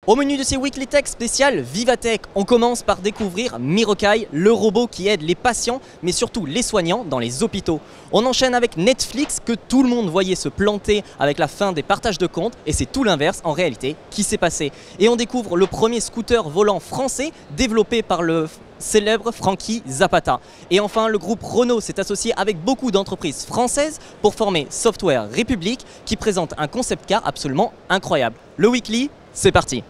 Au menu de ces Weekly Tech spéciales Vivatech, on commence par découvrir Mirokai, le robot qui aide les patients, mais surtout les soignants dans les hôpitaux. On enchaîne avec Netflix que tout le monde voyait se planter avec la fin des partages de comptes, et c'est tout l'inverse en réalité qui s'est passé. Et on découvre le premier scooter volant français développé par le célèbre Frankie Zapata. Et enfin, le groupe Renault s'est associé avec beaucoup d'entreprises françaises pour former Software République qui présente un concept car absolument incroyable. Le Weekly, c'est parti!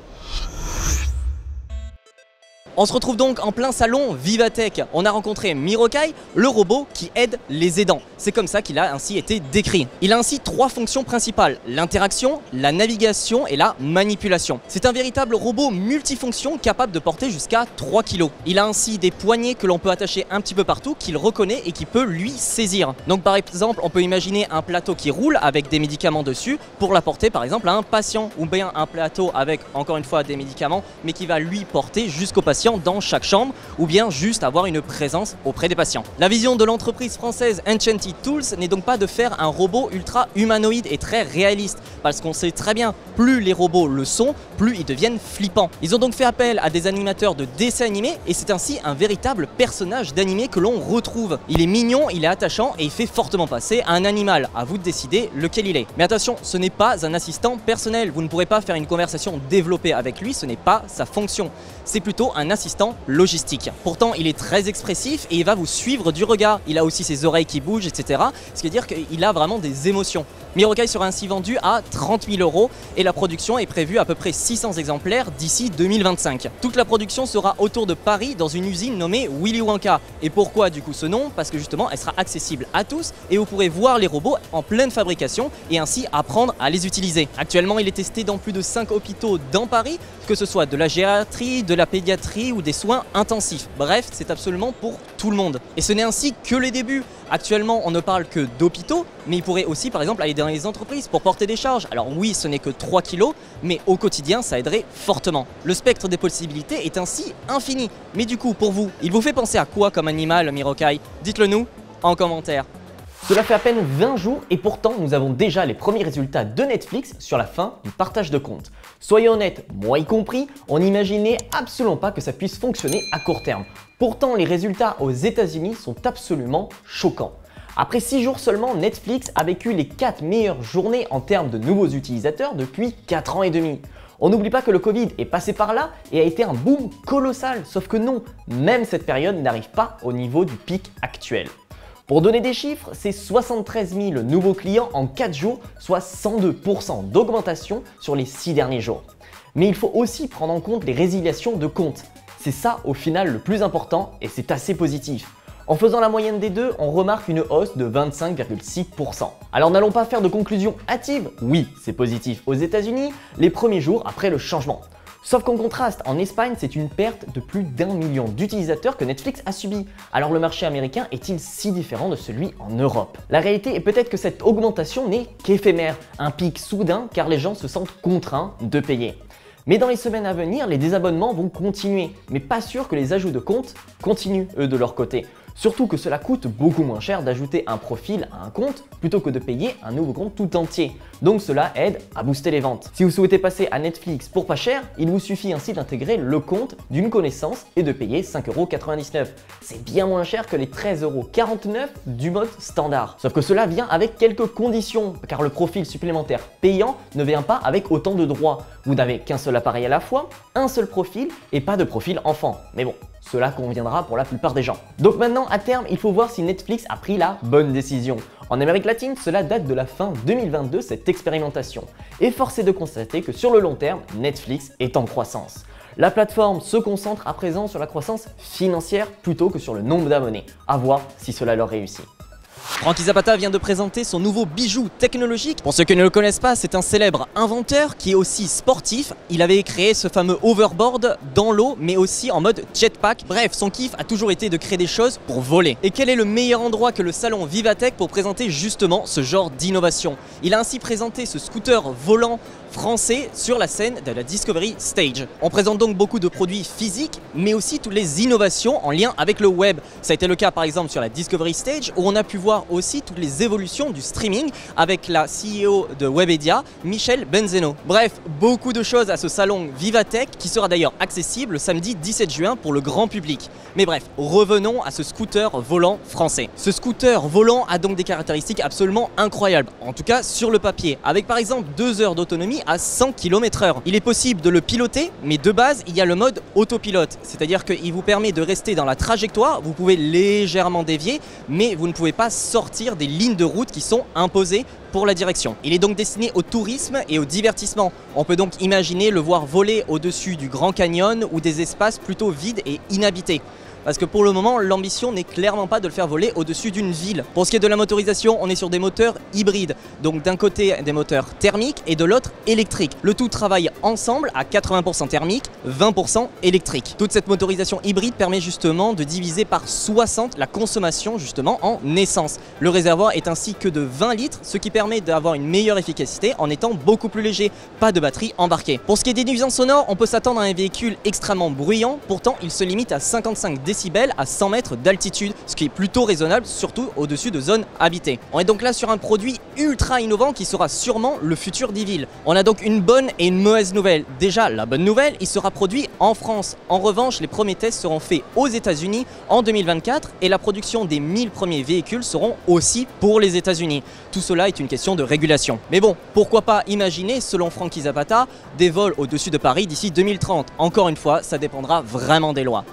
On se retrouve donc en plein salon Vivatech. On a rencontré Mirokai, le robot qui aide les aidants. C'est comme ça qu'il a ainsi été décrit. Il a ainsi trois fonctions principales: l'interaction, la navigation et la manipulation. C'est un véritable robot multifonction capable de porter jusqu'à 3 kg. Il a ainsi des poignées que l'on peut attacher un petit peu partout, qu'il reconnaît et qui peut lui saisir. Donc par exemple, on peut imaginer un plateau qui roule avec des médicaments dessus pour l'apporter par exemple à un patient, ou bien un plateau avec encore une fois des médicaments mais qui va lui porter jusqu'au patient dans chaque chambre, ou bien juste avoir une présence auprès des patients. La vision de l'entreprise française Enchanted Tools n'est donc pas de faire un robot ultra humanoïde et très réaliste, parce qu'on sait très bien, plus les robots le sont, plus ils deviennent flippants. Ils ont donc fait appel à des animateurs de dessins animés, et c'est ainsi un véritable personnage d'animé que l'on retrouve. Il est mignon, il est attachant et il fait fortement passer à un animal. À vous de décider lequel il est. Mais attention, ce n'est pas un assistant personnel. Vous ne pourrez pas faire une conversation développée avec lui, ce n'est pas sa fonction. C'est plutôt un assistant logistique. Pourtant, il est très expressif et il va vous suivre du regard. Il a aussi ses oreilles qui bougent, etc. Ce qui veut dire qu'il a vraiment des émotions. Mirokai sera ainsi vendu à 30 000 € et la production est prévue à peu près 600 exemplaires d'ici 2025. Toute la production sera autour de Paris dans une usine nommée Willy Wonka. Et pourquoi du coup ce nom? Parce que justement elle sera accessible à tous et vous pourrez voir les robots en pleine fabrication et ainsi apprendre à les utiliser. Actuellement, il est testé dans plus de 5 hôpitaux dans Paris, que ce soit de la gériatrie, de la pédiatrie ou des soins intensifs. Bref, c'est absolument pour tout le monde. Et ce n'est ainsi que les débuts. Actuellement, on ne parle que d'hôpitaux, mais il pourrait aussi par exemple aller dans les entreprises pour porter des charges. Alors oui, ce n'est que 3 kg, mais au quotidien, ça aiderait fortement. Le spectre des possibilités est ainsi infini. Mais du coup, pour vous, il vous fait penser à quoi comme animal, Mirokai? Dites-le nous en commentaire. Cela fait à peine 20 jours et pourtant nous avons déjà les premiers résultats de Netflix sur la fin du partage de comptes. Soyons honnêtes, moi y compris, on n'imaginait absolument pas que ça puisse fonctionner à court terme. Pourtant, les résultats aux États-Unis sont absolument choquants. Après 6 jours seulement, Netflix a vécu les 4 meilleures journées en termes de nouveaux utilisateurs depuis 4 ans et demi. On n'oublie pas que le Covid est passé par là et a été un boom colossal, sauf que non, même cette période n'arrive pas au niveau du pic actuel. Pour donner des chiffres, c'est 73 000 nouveaux clients en 4 jours, soit 102% d'augmentation sur les 6 derniers jours. Mais il faut aussi prendre en compte les résiliations de comptes. C'est ça au final le plus important et c'est assez positif. En faisant la moyenne des deux, on remarque une hausse de 25,6%. Alors n'allons pas faire de conclusion hâtive, oui c'est positif aux États-Unis les premiers jours après le changement. Sauf qu'en contraste, en Espagne, c'est une perte de plus d'1 million d'utilisateurs que Netflix a subi. Alors le marché américain est-il si différent de celui en Europe? La réalité est peut-être que cette augmentation n'est qu'éphémère, un pic soudain car les gens se sentent contraints de payer. Mais dans les semaines à venir, les désabonnements vont continuer, mais pas sûr que les ajouts de comptes continuent eux de leur côté. Surtout que cela coûte beaucoup moins cher d'ajouter un profil à un compte plutôt que de payer un nouveau compte tout entier. Donc cela aide à booster les ventes. Si vous souhaitez passer à Netflix pour pas cher, il vous suffit ainsi d'intégrer le compte d'une connaissance et de payer 5,99 €. C'est bien moins cher que les 13,49 € du mode standard. Sauf que cela vient avec quelques conditions, car le profil supplémentaire payant ne vient pas avec autant de droits. Vous n'avez qu'un seul appareil à la fois, un seul profil et pas de profil enfant. Mais bon, cela conviendra pour la plupart des gens. Donc maintenant, à terme, il faut voir si Netflix a pris la bonne décision. En Amérique latine, cela date de la fin 2022, cette expérimentation. Et force est de constater que sur le long terme, Netflix est en croissance. La plateforme se concentre à présent sur la croissance financière plutôt que sur le nombre d'abonnés. À voir si cela leur réussit. Frankie Zapata vient de présenter son nouveau bijou technologique. Pour ceux qui ne le connaissent pas, c'est un célèbre inventeur qui est aussi sportif. Il avait créé ce fameux overboard dans l'eau, mais aussi en mode jetpack. Bref, son kiff a toujours été de créer des choses pour voler. Et quel est le meilleur endroit que le salon Vivatech pour présenter justement ce genre d'innovation? Il a ainsi présenté ce scooter volant français sur la scène de la Discovery Stage. On présente donc beaucoup de produits physiques, mais aussi toutes les innovations en lien avec le web. Ça a été le cas par exemple sur la Discovery Stage, où on a pu voir aussi toutes les évolutions du streaming avec la CEO de Webedia, Michel Benzeno. Bref, beaucoup de choses à ce salon Vivatech, qui sera d'ailleurs accessible le samedi 17 juin pour le grand public. Mais bref, revenons à ce scooter volant français. Ce scooter volant a donc des caractéristiques absolument incroyables, en tout cas sur le papier, avec par exemple 2 heures d'autonomie à 100 km/h. Il est possible de le piloter, mais de base, il y a le mode autopilote, c'est-à-dire qu'il vous permet de rester dans la trajectoire, vous pouvez légèrement dévier, mais vous ne pouvez pas sortir des lignes de route qui sont imposées pour la direction. Il est donc destiné au tourisme et au divertissement. On peut donc imaginer le voir voler au-dessus du Grand Canyon ou des espaces plutôt vides et inhabités. Parce que pour le moment, l'ambition n'est clairement pas de le faire voler au-dessus d'une ville. Pour ce qui est de la motorisation, on est sur des moteurs hybrides. Donc d'un côté des moteurs thermiques et de l'autre électriques. Le tout travaille ensemble à 80% thermique, 20% électrique. Toute cette motorisation hybride permet justement de diviser par 60 la consommation justement en essence. Le réservoir est ainsi que de 20 litres, ce qui permet d'avoir une meilleure efficacité en étant beaucoup plus léger. Pas de batterie embarquée. Pour ce qui est des nuisances sonores, on peut s'attendre à un véhicule extrêmement bruyant. Pourtant, il se limite à 55 décibels à 100 mètres d'altitude, ce qui est plutôt raisonnable, surtout au-dessus de zones habitées. On est donc là sur un produit ultra innovant qui sera sûrement le futur d'e-ville. On a donc une bonne et une mauvaise nouvelle. Déjà, la bonne nouvelle, il sera produit en France. En revanche, les premiers tests seront faits aux États-Unis en 2024 et la production des 1000 premiers véhicules seront aussi pour les États-Unis. Tout cela est une question de régulation. Mais bon, pourquoi pas imaginer, selon Frankie Zapata, des vols au-dessus de Paris d'ici 2030. Encore une fois, ça dépendra vraiment des lois.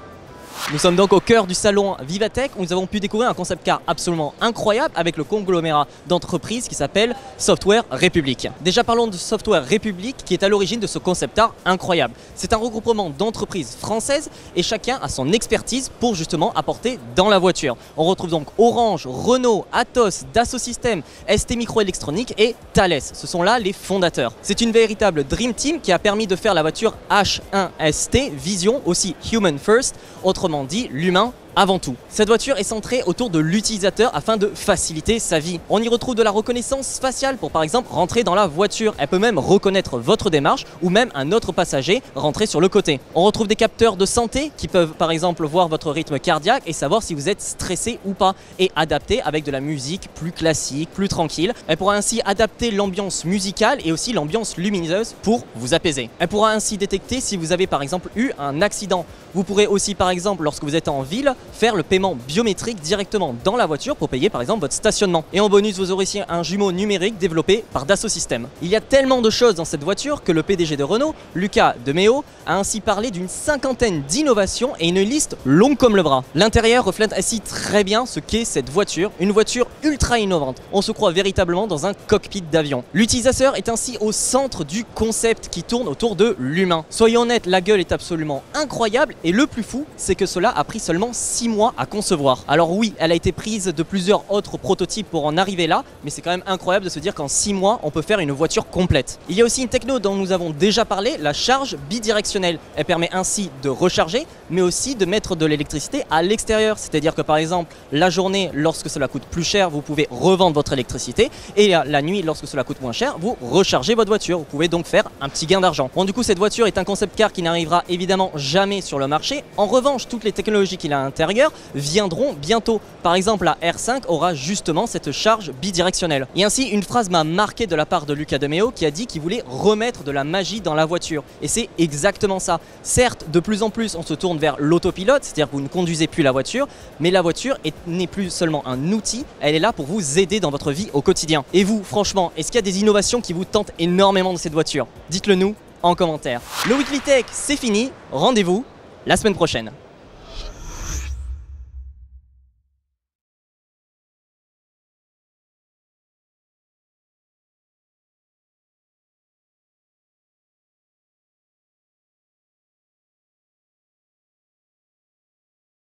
Nous sommes donc au cœur du salon Vivatech où nous avons pu découvrir un concept car absolument incroyable avec le conglomérat d'entreprises qui s'appelle Software République. Déjà parlons de Software République qui est à l'origine de ce concept art incroyable. C'est un regroupement d'entreprises françaises et chacun a son expertise pour justement apporter dans la voiture. On retrouve donc Orange, Renault, Atos, Dassault Systèmes, ST Microélectronique et Thales. Ce sont là les fondateurs. C'est une véritable Dream Team qui a permis de faire la voiture H1ST Vision, aussi Human First, autrement dit l'humain avant tout. Cette voiture est centrée autour de l'utilisateur afin de faciliter sa vie. On y retrouve de la reconnaissance faciale pour par exemple rentrer dans la voiture. Elle peut même reconnaître votre démarche ou même un autre passager rentrer sur le côté. On retrouve des capteurs de santé qui peuvent par exemple voir votre rythme cardiaque et savoir si vous êtes stressé ou pas et adapter avec de la musique plus classique, plus tranquille. Elle pourra ainsi adapter l'ambiance musicale et aussi l'ambiance lumineuse pour vous apaiser. Elle pourra ainsi détecter si vous avez par exemple eu un accident. Vous pourrez aussi par exemple lorsque vous êtes en ville faire le paiement biométrique directement dans la voiture pour payer par exemple votre stationnement. Et en bonus, vous aurez aussi un jumeau numérique développé par Dassault Systèmes. Il y a tellement de choses dans cette voiture que le PDG de Renault, Luca de Meo, a ainsi parlé d'une 50aine d'innovations et une liste longue comme le bras. L'intérieur reflète ainsi très bien ce qu'est cette voiture, une voiture ultra innovante. On se croit véritablement dans un cockpit d'avion. L'utilisateur est ainsi au centre du concept qui tourne autour de l'humain. Soyons honnêtes, la gueule est absolument incroyable et le plus fou, c'est que cela a pris seulement 6 mois à concevoir. Alors oui, elle a été prise de plusieurs autres prototypes pour en arriver là, mais c'est quand même incroyable de se dire qu'en 6 mois, on peut faire une voiture complète. Il y a aussi une techno dont nous avons déjà parlé, la charge bidirectionnelle. Elle permet ainsi de recharger, mais aussi de mettre de l'électricité à l'extérieur. C'est-à-dire que par exemple, la journée, lorsque cela coûte plus cher, vous pouvez revendre votre électricité, et la nuit, lorsque cela coûte moins cher, vous rechargez votre voiture. Vous pouvez donc faire un petit gain d'argent. Bon, du coup, cette voiture est un concept car qui n'arrivera évidemment jamais sur le marché. En revanche, toutes les technologies qu'il a à l'intérieur viendront bientôt. Par exemple, la R5 aura justement cette charge bidirectionnelle. Et ainsi, une phrase m'a marqué de la part de Luca de Meo qui a dit qu'il voulait remettre de la magie dans la voiture. Et c'est exactement ça. Certes, de plus en plus, on se tourne vers l'autopilote, c'est-à-dire que vous ne conduisez plus la voiture, mais la voiture n'est plus seulement un outil, elle est là pour vous aider dans votre vie au quotidien. Et vous, franchement, est-ce qu'il y a des innovations qui vous tentent énormément dans cette voiture? Dites-le nous en commentaire. Le Weekly Tech, c'est fini. Rendez-vous la semaine prochaine.